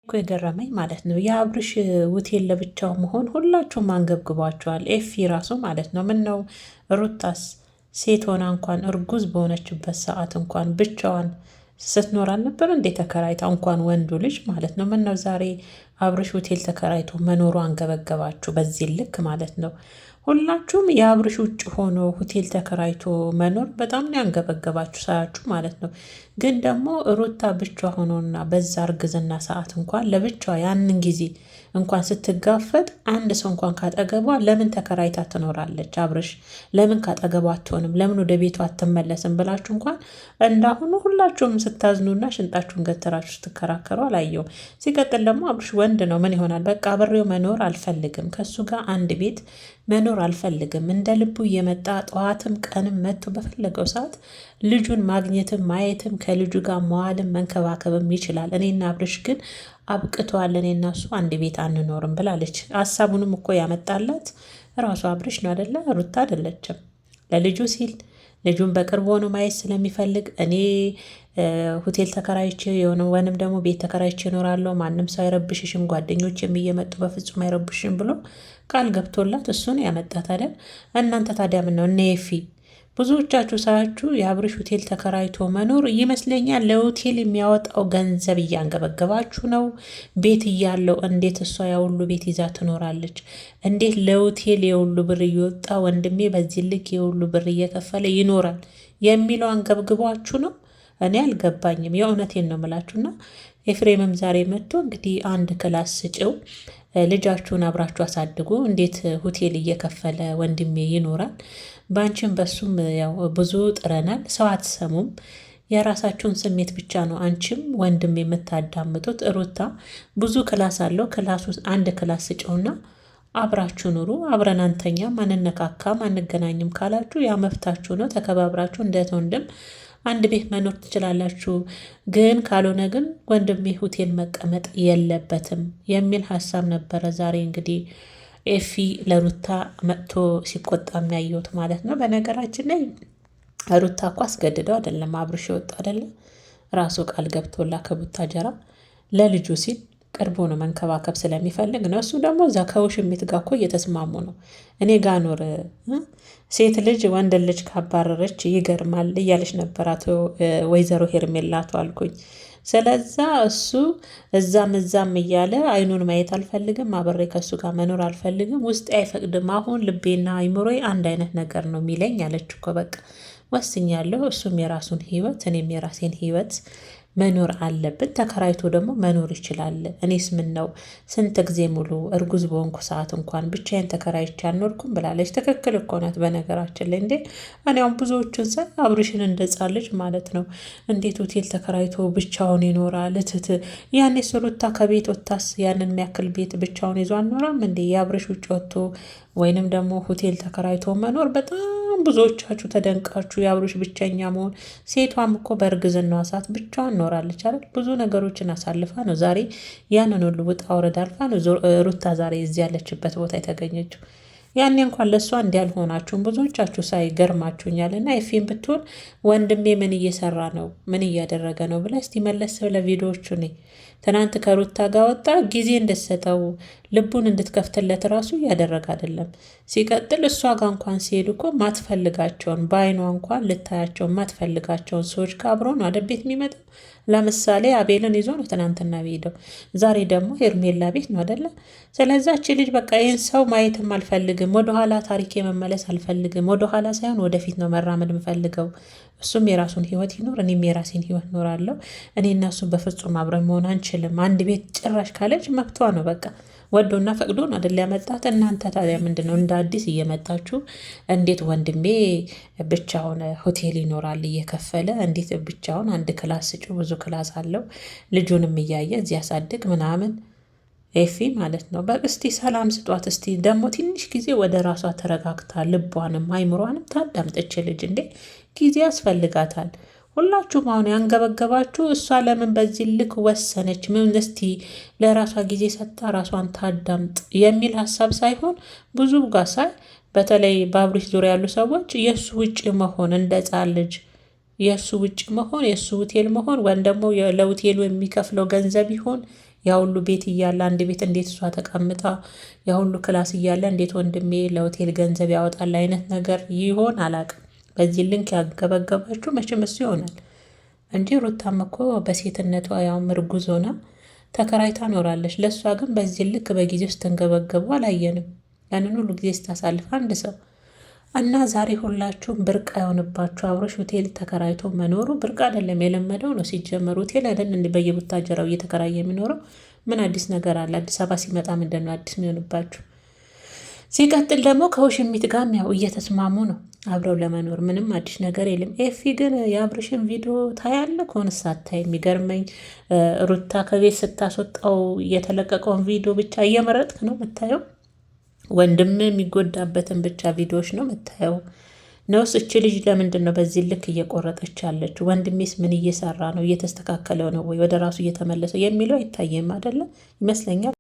እኮ የገረመኝ ማለት ነው የአብርሽ ሆቴል ለብቻው መሆን ሁላችሁም አንገብግቧቸዋል። ኤፊ ራሱ ማለት ነው። ምን ነው ሩታስ ሴት ሆና እንኳን እርጉዝ በሆነችበት ሰዓት እንኳን ብቻዋን ስትኖር አልነበር እንዴ? ተከራይታ እንኳን ወንዱ ልጅ ማለት ነው። ምን ነው ዛሬ አብርሽ ሆቴል ተከራይቶ መኖሩ አንገበገባችሁ በዚህ ልክ ማለት ነው። ሁላችሁም የአብርሽ ውጭ ሆኖ ሆቴል ተከራይቶ መኖር በጣም ነው ያንገበገባችሁ ሳያችሁ ማለት ነው። ግን ደግሞ ሩታ ብቻ ሆኖና በዛ እርግዝና ሰዓት እንኳን ለብቻዋ ያንን ጊዜ እንኳን ስትጋፈጥ አንድ ሰው እንኳን ካጠገቧ ለምን ተከራይታ ትኖራለች? አብርሽ ለምን ካጠገቧ አትሆንም? ለምን ወደ ቤቷ አትመለስም? ብላችሁ እንኳን እንዳሁኑ ሁላችሁም ስታዝኑና ሽንጣችሁን ገተራችሁ ስትከራከሩ አላየውም። ሲቀጥል ደግሞ አብርሽ ወንድ ነው። ምን ይሆናል? በቃ አብሬው መኖር አልፈልግም፣ ከሱ ጋር አንድ ቤት መኖር አልፈልግም። እንደ ልቡ እየመጣ ጠዋትም ቀንም መጥቶ በፈለገው ሰዓት ልጁን ማግኘትም ማየትም ከልጁ ጋር መዋልም መንከባከብም ይችላል። እኔና አብርሽ ግን አብቅተዋል፣ እኔና እሱ አንድ ቤት አንኖርም ብላለች። ሀሳቡንም እኮ ያመጣላት ራሱ አብርሽ ነው አደለ? ሩታ አደለችም። ለልጁ ሲል ልጁን በቅርብ ሆኖ ማየት ስለሚፈልግ እኔ ሆቴል ተከራይቼ የሆነ ወንም ደግሞ ቤት ተከራይቼ እኖራለሁ፣ ማንም ሰው አይረብሽሽም፣ ጓደኞች የሚየመጡ በፍጹም አይረብሽም ብሎ ቃል ገብቶላት እሱን ያመጣት አይደል? እናንተ ታዲያ ምን ነው እነ የፊ ብዙዎቻችሁ ሳያችሁ የአብርሽ ሆቴል ተከራይቶ መኖር ይመስለኛል ለሆቴል የሚያወጣው ገንዘብ እያንገበገባችሁ ነው። ቤት እያለው እንዴት እሷ ያሁሉ ቤት ይዛ ትኖራለች? እንዴት ለሆቴል የሁሉ ብር እየወጣ ወንድሜ በዚህ ልክ የሁሉ ብር እየከፈለ ይኖራል የሚለው አንገብግቧችሁ ነው። እኔ አልገባኝም። የእውነቴን ነው የምላችሁና ኤፍሬምም ዛሬ መጥቶ እንግዲህ አንድ ክላስ ስጭው ልጃችሁን አብራችሁ አሳድጉ፣ እንዴት ሆቴል እየከፈለ ወንድሜ ይኖራል? በአንቺም በሱም ያው ብዙ ጥረናል፣ ሰው አትሰሙም። የራሳችሁን ስሜት ብቻ ነው አንቺም ወንድም የምታዳምጡት። ሩታ ብዙ ክላስ አለው፣ ክላስ ውስጥ አንድ ክላስ ስጭውና አብራችሁ ኑሩ። አብረን አንተኛም አንነካካም አንገናኝም ካላችሁ ያ መፍታችሁ ነው። ተከባብራችሁ እንደ ወንድም አንድ ቤት መኖር ትችላላችሁ። ግን ካልሆነ ግን ወንድሜ ሆቴል መቀመጥ የለበትም የሚል ሀሳብ ነበረ ዛሬ እንግዲህ ኤፊ ለሩታ መጥቶ ሲቆጣ የሚያየውት ማለት ነው። በነገራችን ላይ ሩታ እኮ አስገድደው አይደለም አብርሽ የወጣ አይደለም፣ ራሱ ቃል ገብቶላ ከቡታጀራ ለልጁ ሲል ቅርቦ ነው መንከባከብ ስለሚፈልግ ነው። እሱ ደግሞ እዛ ከውሽሚት ጋር እኮ እየተስማሙ ነው። እኔ ጋ ኖር ሴት ልጅ ወንድ ልጅ ካባረረች ይገርማል እያለች ነበር አቶ ወይዘሮ ሄርሜላቱ አልኩኝ። ስለዛ እሱ እዛም እያለ አይኑን ማየት አልፈልግም፣ አብሬ ከሱ ጋር መኖር አልፈልግም፣ ውስጤ አይፈቅድም። አሁን ልቤና አይምሮዬ አንድ አይነት ነገር ነው የሚለኝ አለች እኮ። በቃ ወስኛለሁ። እሱም የራሱን ህይወት እኔም የራሴን ህይወት መኖር አለብን። ተከራይቶ ደግሞ መኖር ይችላል። እኔስ ምን ነው ስንት ጊዜ ሙሉ እርጉዝ በሆንኩ ሰዓት እንኳን ብቻዬን ተከራይቼ አልኖርኩም ብላለች። ትክክል እኮ ናት። በነገራችን ላይ እንዴ እኔም ብዙዎችን ሳይ አብርሽን እንደጻን ልጅ ማለት ነው እንዴት ሆቴል ተከራይቶ ብቻውን ይኖራል? እትት ያኔ ስሩታ ከቤት ወታስ ያንን የሚያክል ቤት ብቻውን ይዞ አልኖራም እንዴ? የአብርሽ ውጭ ወጥቶ ወይንም ደግሞ ሆቴል ተከራይቶ መኖር በጣም ብዙዎቻችሁ ተደንቃችሁ የአብርሽ ብቸኛ መሆን። ሴቷም እኮ በእርግዝናዋ ሰዓት ብቻዋን ኖራለች አይደል? ብዙ ነገሮችን አሳልፋ ነው ዛሬ ያንን ሁሉ ውጣ ውረድ አልፋ ነው ሩታ ዛሬ እዚህ ያለችበት ቦታ የተገኘችው። ያኔ እንኳን ለእሷ እንዲያልሆናችሁም ብዙዎቻችሁ ሳይገርማችሁኛል። እና ኤፊም ብትሆን ወንድሜ ምን እየሰራ ነው ምን እያደረገ ነው ብላ እስቲ መለስ ብለ ቪዲዮዎቹ ትናንት ከሩታ ጋር ወጣ ጊዜ እንድትሰጠው ልቡን እንድትከፍትለት ራሱ እያደረገ አይደለም። ሲቀጥል እሷ ጋር እንኳን ሲሄዱ እኮ ማትፈልጋቸውን በአይኗ እንኳን ልታያቸው ማትፈልጋቸውን ሰዎች ጋር አብሮ ነው አደ ቤት የሚመጣው። ለምሳሌ አቤልን ይዞ ነው ትናንትና ሄደው፣ ዛሬ ደግሞ ሄርሜላ ቤት ነው አደለ? ስለዛች ልጅ በቃ ይህን ሰው ማየትም አልፈልግም፣ ወደኋላ ታሪኬ መመለስ አልፈልግም፣ ወደኋላ ሳይሆን ወደፊት ነው መራመድ የምፈልገው። እሱም የራሱን ህይወት ይኖር፣ እኔም የራሴን ህይወት ኖራለሁ። እኔ እና እሱ በፍጹም አብረን መሆን አንችልም። አንድ ቤት ጭራሽ ካለች መብቷ ነው። በቃ ወዶና ፈቅዶ ነው አደል ያመጣት። እናንተ ታዲያ ምንድን ነው እንደ አዲስ እየመጣችሁ እንዴት ወንድሜ ብቻውን ሆቴል ይኖራል እየከፈለ እንዴት ብቻውን አንድ ክላስ ስጩ፣ ብዙ ክላስ አለው ልጁንም እያየ እዚህ ያሳድግ ምናምን ኤፊ ማለት ነው። በእስቲ ሰላም ስጧት። እስቲ ደግሞ ትንሽ ጊዜ ወደ ራሷ ተረጋግታ ልቧንም አይምሯንም ታዳምጠች። ልጅ እንዴ ጊዜ ያስፈልጋታል። ሁላችሁም አሁን ያንገበገባችሁ እሷ ለምን በዚህ ልክ ወሰነች? ምን እስቲ ለራሷ ጊዜ ሰጥታ ራሷን ታዳምጥ የሚል ሀሳብ ሳይሆን ብዙ ጋሳይ በተለይ በአብርሽ ዙሪያ ያሉ ሰዎች የእሱ ውጭ መሆን እንደ ሕፃን ልጅ የእሱ ውጭ መሆን የእሱ ሆቴል መሆን ወይም ደግሞ ለሆቴሉ የሚከፍለው ገንዘብ ይሆን ያ ሁሉ ቤት እያለ አንድ ቤት እንዴት እሷ ተቀምጣ ያ ሁሉ ክላስ እያለ እንዴት ወንድሜ ለሆቴል ገንዘብ ያወጣል አይነት ነገር ይሆን አላቅም። በዚህ ልንክ ያገበገባችሁ መቼም እሱ ይሆናል እንጂ ሩታም እኮ በሴትነቷ ያውም እርጉዝ ሆና ተከራይታ ኖራለች። ለእሷ ግን በዚህ ልክ በጊዜ ውስጥ ተንገበገቡ አላየንም። ያንን ሁሉ ጊዜ ስታሳልፍ አንድ ሰው እና ዛሬ ሁላችሁም ብርቅ አይሆንባችሁ። አብሮሽ ሆቴል ተከራይቶ መኖሩ ብርቅ አይደለም፣ የለመደው ነው። ሲጀመር ሆቴል አይደል እንደ በየቡታጀራው እየተከራየ የሚኖረው። ምን አዲስ ነገር አለ? አዲስ አበባ ሲመጣ ምንድን ነው አዲስ የሚሆንባችሁ? ሲቀጥል ደግሞ ከውሽሚት ጋርም ያው እየተስማሙ ነው አብረው ለመኖር፣ ምንም አዲስ ነገር የለም። ኤፊ ግን የአብርሽን ቪዲዮ ታያለ ከሆነ ሳታይ የሚገርመኝ ሩታ ከቤት ስታስወጣው የተለቀቀውን ቪዲዮ ብቻ እየመረጥክ ነው የምታየው። ወንድም የሚጎዳበትን ብቻ ቪዲዮዎች ነው የምታየው ነውስ? እች ልጅ ለምንድን ነው በዚህ ልክ እየቆረጠች ያለች? ወንድሜስ ምን እየሰራ ነው? እየተስተካከለው ነው ወይ? ወደ ራሱ እየተመለሰው የሚለው አይታየም አይደለም ይመስለኛል።